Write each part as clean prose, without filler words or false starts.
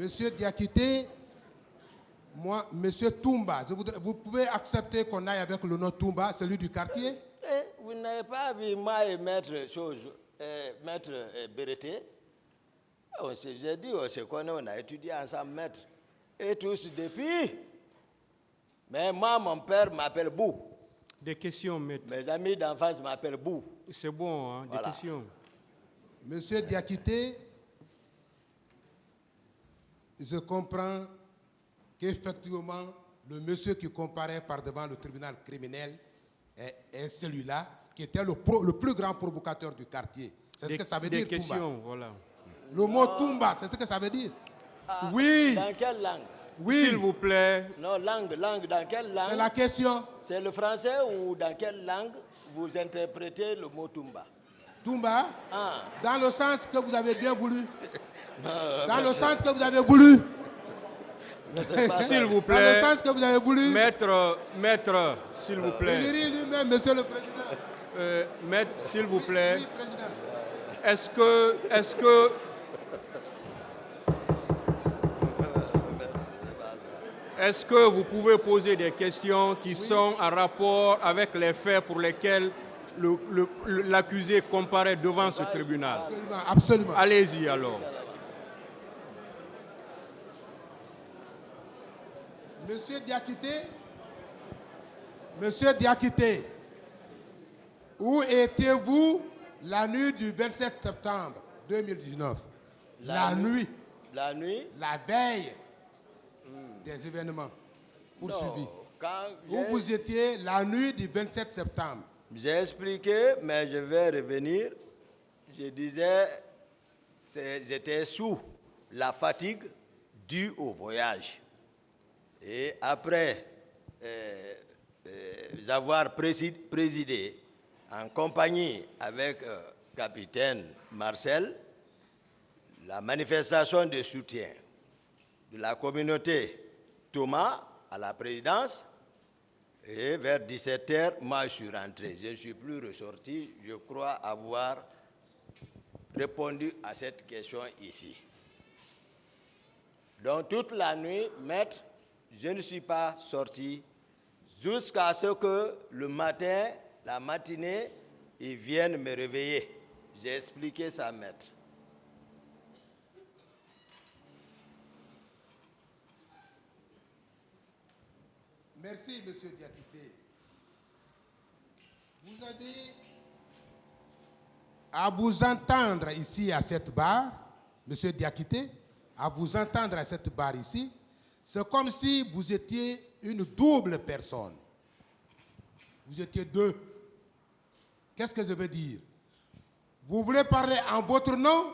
Monsieur Diakité, moi, Monsieur Toumba, vous pouvez accepter qu'on aille avec le nom Toumba, celui du quartier? Vous n'avez pas vu moi et maître Béreté? J'ai dit, on se connaît, on a étudié ensemble, maître. Et tous depuis. Mais moi, mon père m'appelle Bou. Des questions, maître. Mes amis d'enfance m'appellent Bou. C'est bon, hein, Voilà. des questions. Monsieur Diakité, je comprends qu'effectivement, le monsieur qui comparait par devant le tribunal criminel est celui-là qui était le plus grand provocateur du quartier. C'est ce que ça veut dire, Des questions, Toumba. voilà. Le mot Toumba, c'est ce que ça veut dire? Oui. Dans quelle langue? Oui. S'il vous plaît. Non, langue, dans quelle langue? C'est la question. C'est le français ou dans quelle langue vous interprétez le mot Toumba? Toumba, dans le sens que vous avez bien voulu. Dans le sens que vous avez voulu. S'il vous plaît. Dans le sens que vous avez voulu. Maître, s'il vous plaît. Il dit lui-même, monsieur le président. Maître, s'il vous plaît. Oui, président. Est-ce que Est-ce que vous pouvez poser des questions qui sont en rapport avec les faits pour lesquels l'accusé comparaît devant ce tribunal? Absolument, absolument. Allez-y alors. Monsieur Diakité, où étiez-vous la nuit du 27 septembre 2019? La nuit. La nuit? La veille des événements poursuivis. Où vous étiez la nuit du 27 septembre? J'ai expliqué, mais je vais revenir. Je disais, j'étais sous la fatigue due au voyage. Et après avoir présidé en compagnie avec capitaine Marcel, la manifestation de soutien de la communauté Thomas à la présidence, et vers 17h, moi je suis rentré. Je ne suis plus ressorti. Je crois avoir répondu à cette question ici. Donc toute la nuit, maître, je ne suis pas sorti jusqu'à ce que le matin, la matinée, ils viennent me réveiller. J'ai expliqué ça, maître. Merci, monsieur Diakité. Vous avez à vous entendre ici à cette barre, monsieur Diakité, à vous entendre à cette barre ici, c'est comme si vous étiez une double personne. Vous étiez deux. Qu'est-ce que je veux dire? Vous voulez parler en votre nom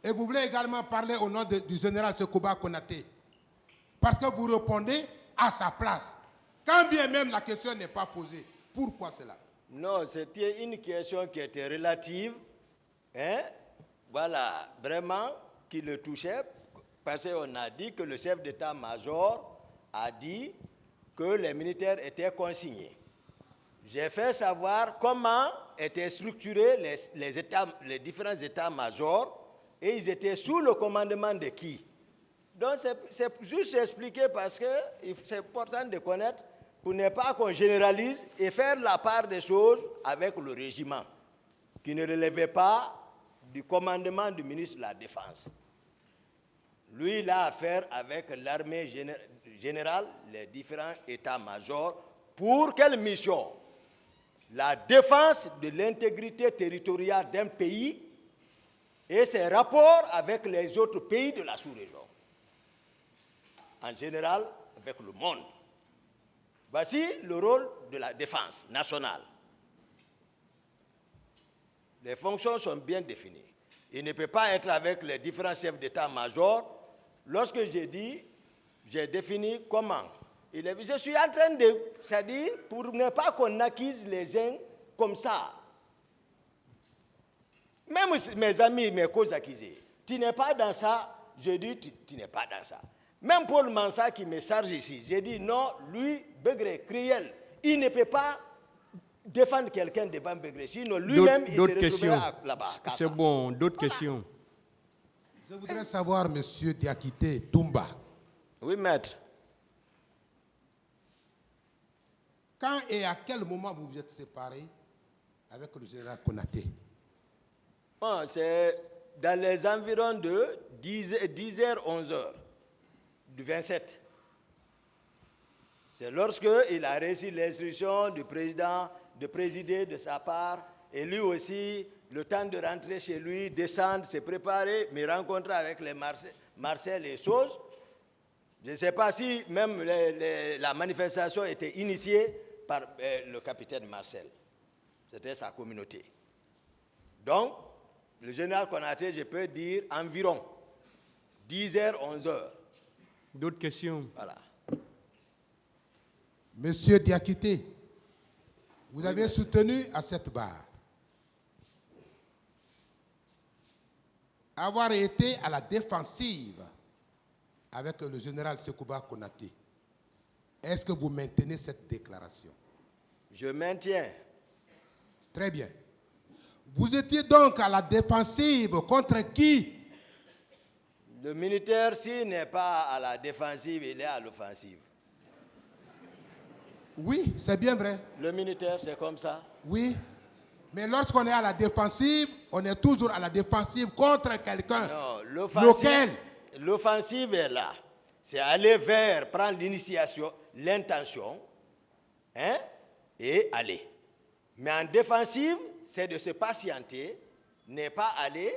et vous voulez également parler au nom du général Sekouba Konaté. Parce que vous répondez à sa place. Quand bien même la question n'est pas posée. Pourquoi cela? Non, c'était une question qui était relative. Hein? Voilà, vraiment, qui le touchait. Parce qu'on a dit que le chef d'état-major a dit que les militaires étaient consignés. J'ai fait savoir comment étaient structurés les différents états-majors et ils étaient sous le commandement de qui. Donc c'est juste expliquer parce que c'est important de connaître pour ne pas qu'on généralise et faire la part des choses avec le régiment qui ne relevait pas du commandement du ministre de la Défense. Lui, il a affaire avec l'armée générale, les différents états-majors. Pour quelle mission? La défense de l'intégrité territoriale d'un pays et ses rapports avec les autres pays de la sous-région. En général, avec le monde. Voici le rôle de la défense nationale. Les fonctions sont bien définies. Il ne peut pas être avec les différents chefs d'état-major. Lorsque j'ai défini comment. Je suis en train de, c'est-à-dire pour ne pas qu'on accuse les gens comme ça. Même mes amis, mes co-accusés, tu n'es pas dans ça, je dis tu n'es pas dans ça. Même Paul Mansa qui me charge ici, j'ai dit non, lui, Begré, Criel, il ne peut pas défendre quelqu'un devant Begré, sinon lui-même il se retrouvera là-bas. C'est bon, d'autres questions. Je voudrais savoir, monsieur Diakité Toumba, Oui, maître. quand et à quel moment vous vous êtes séparé avec le général Konaté? Bon, c'est dans les environs de 10h, 11h du 27. C'est lorsqu'il a reçu l'instruction du président de présider de sa part, et lui aussi, le temps de rentrer chez lui, descendre, se préparer, me rencontrer avec les Marcel et choses. Je ne sais pas si même la manifestation était initiée par le capitaine Marcel. C'était sa communauté. Donc, le général Konaté, je peux dire environ 10h, 11h. D'autres questions? Voilà. Monsieur Diakité, vous avez soutenu à cette barre avoir été à la défensive avec le général Sekouba Konaté. Est-ce que vous maintenez cette déclaration? Je maintiens. Très bien. Vous étiez donc à la défensive contre qui? Le militaire, s'il n'est pas à la défensive, il est à l'offensive. Oui, c'est bien vrai. Le militaire, c'est comme ça. Oui. Mais lorsqu'on est à la défensive, on est toujours à la défensive contre quelqu'un. Non, Lequel? l'offensive est là. C'est aller vers, prendre l'initiation, l'intention, hein, et aller. Mais en défensive, c'est de se patienter, ne pas aller,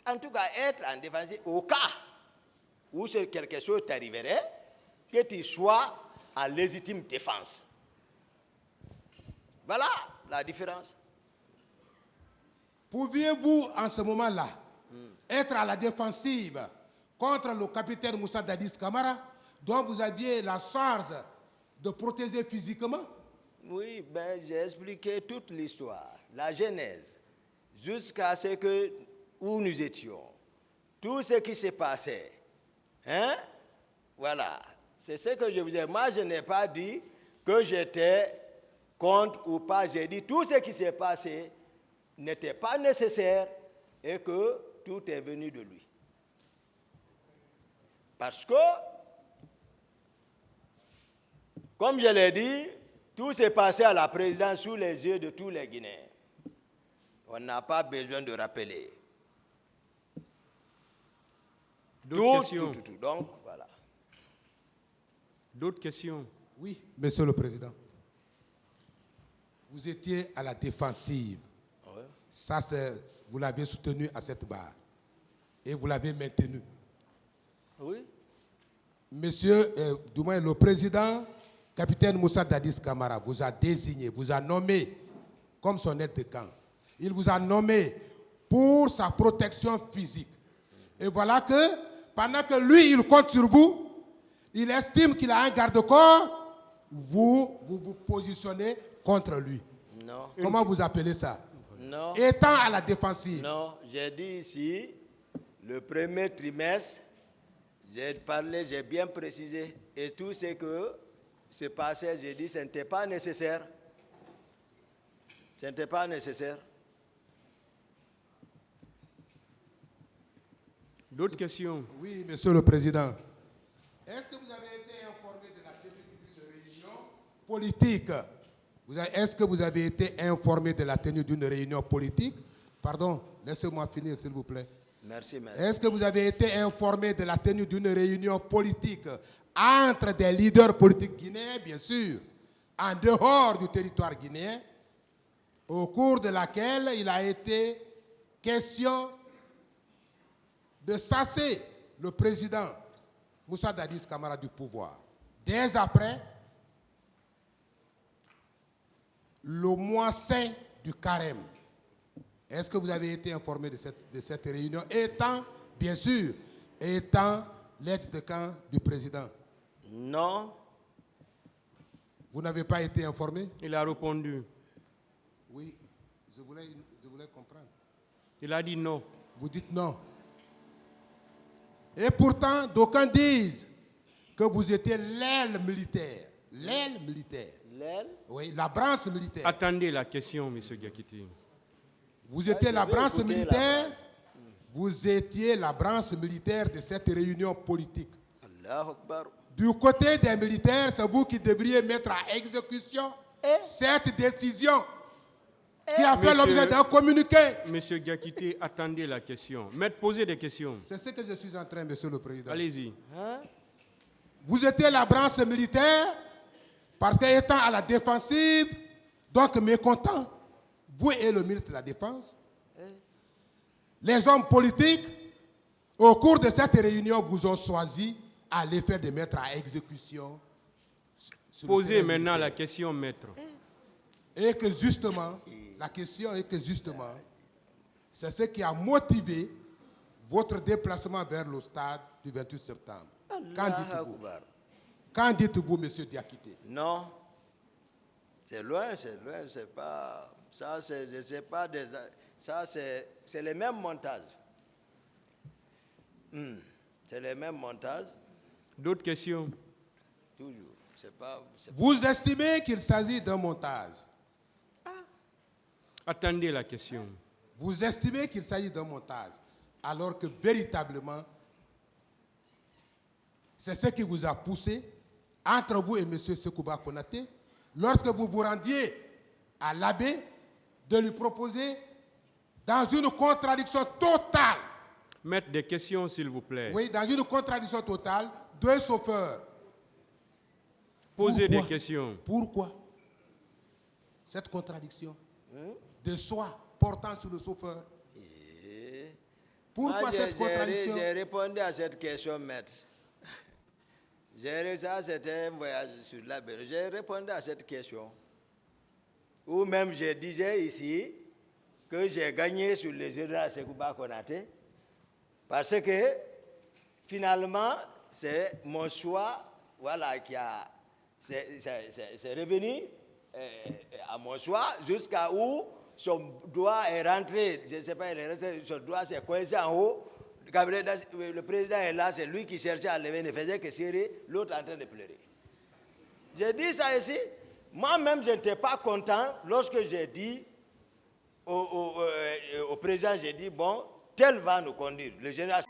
en tout cas être en défensive au cas où quelque chose t'arriverait, que tu sois en légitime défense. Voilà la différence. Pouviez-vous, en ce moment-là, être à la défensive contre le capitaine Moussa Dadis Camara, dont vous aviez la charge de protéger physiquement? Oui, ben, j'ai expliqué toute l'histoire, la genèse, jusqu'à ce que, où nous étions, tout ce qui s'est passé. Hein? Voilà, c'est ce que je vous ai. Moi, je n'ai pas dit que j'étais contre ou pas. J'ai dit tout ce qui s'est passé n'était pas nécessaire et que tout est venu de lui. Parce que, comme je l'ai dit, tout s'est passé à la présidence sous les yeux de tous les Guinéens. On n'a pas besoin de rappeler. D'autres questions? Tout. Donc, voilà. D'autres questions? Oui, monsieur le président. Vous étiez à la défensive. Ouais. Ça, vous l'avez soutenu à cette barre. Et vous l'avez maintenu. Oui. Monsieur, du moins le président, capitaine Moussa Dadis Camara, vous a désigné, vous a nommé comme son aide de camp. Il vous a nommé pour sa protection physique. Et voilà que, pendant que lui, il compte sur vous, il estime qu'il a un garde-corps, vous positionnez contre lui. Non. Comment vous appelez ça? Non. Étant à la défensive. Non, j'ai dit ici, le premier trimestre, j'ai parlé, j'ai bien précisé, et tout ce que se passait, j'ai dit, ce n'était pas nécessaire. Ce n'était pas nécessaire. D'autres questions? Oui, monsieur le président. Est-ce que vous avez été informé de la tenue d'une réunion politique? Est-ce que vous avez été informé de la tenue d'une réunion politique? Pardon, laissez-moi finir, s'il vous plaît. Merci, maître. Est-ce que vous avez été informé de la tenue d'une réunion politique entre des leaders politiques guinéens, bien sûr, en dehors du territoire guinéen, au cours de laquelle il a été question de chasser le président Moussa Dadis Camara du pouvoir. Dès après le mois saint du carême. Est-ce que vous avez été informé de cette réunion, étant, bien sûr, étant l'aide de camp du président? Non. Vous n'avez pas été informé? Il a répondu. Oui, je voulais comprendre. Il a dit non. Vous dites non. Et pourtant, d'aucuns disent que vous étiez l'aile militaire. L'aile militaire. L'aile? Oui, la branche militaire. Attendez la question, M. Diakité. Vous étiez la branche militaire vous étiez la branche militaire de cette réunion politique. Allahu Akbar. Du côté des militaires, c'est vous qui devriez mettre à exécution cette décision qui a fait l'objet d'un communiqué. Monsieur Diakité, attendez la question. Maître, posez des questions. C'est ce que je suis en train, Monsieur le Président. Allez-y. Hein? Vous étiez la branche militaire parce qu'étant à la défensive, donc mécontent, vous et le ministre de la Défense, les hommes politiques, au cours de cette réunion, vous ont choisi à l'effet de mettre à exécution. Posez maintenant la question, maître. Et que justement, la question est que justement, c'est ce qui a motivé votre déplacement vers le stade du 28 septembre. Qu'en dites-vous? Qu'en dites-vous, monsieur Diakité? Non. C'est loin, c'est pas... Ça, c'est, je sais pas, ça, c'est les mêmes montages. C'est les mêmes montages. D'autres questions? Toujours. Vous estimez qu'il s'agit d'un montage? Attendez la question. Vous estimez qu'il s'agit d'un montage, alors que véritablement, c'est ce qui vous a poussé, entre vous et M. Sekouba Konaté, lorsque vous vous rendiez à l'abbé, de lui proposer, dans une contradiction totale. Maître, des questions, s'il vous plaît. Oui, dans une contradiction totale, deux chauffeurs. Posez des questions. Pourquoi cette contradiction de soi portant sur le chauffeur? Pourquoi cette contradiction? J'ai répondu à cette question, maître. Ça, c'était un voyage sur la Belgique. J'ai répondu à cette question. Ou même je disais ici que j'ai gagné sur le général Sekouba Konaté parce que finalement, c'est mon choix voilà, qui a... C'est revenu à mon choix jusqu'à où son doigt est rentré. Je ne sais pas, il est rentré, son doigt s'est coincé en haut. Le président est là, c'est lui qui cherchait à lever, ne faisait que serrer, l'autre en train de pleurer. J'ai dit ça ici. Moi-même, je n'étais pas content lorsque j'ai dit au président, j'ai dit, bon, tel va nous conduire. Le général